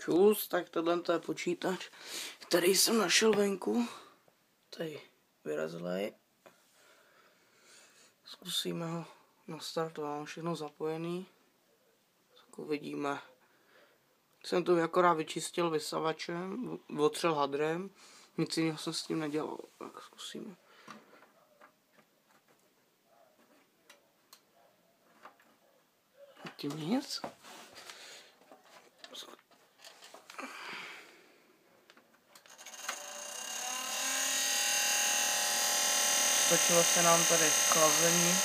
Čus, tak tohle je počítač, který jsem našel venku. Tady vyrazlej. Zkusíme ho nastartovat, mám všechno zapojený. Tak uvidíme. Jsem to akorát vyčistil vysavačem, otřel hadrem, nic jiného jsem s tím nedělal, tak zkusíme. Tím nic. Stačilo se nám tady chlazení.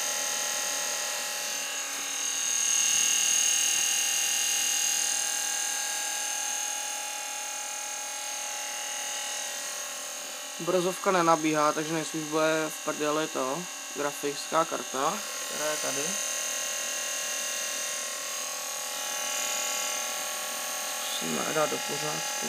Obrazovka nenabíhá, takže nejspíš bude v prdeli to grafická karta, která je tady. Zkusíme dát do pořádku.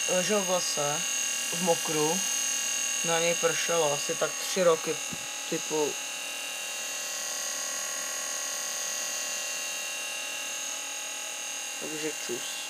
Ležel v lese, v mokru, na něj pršelo asi tak 3 roky, typu. Takže čus.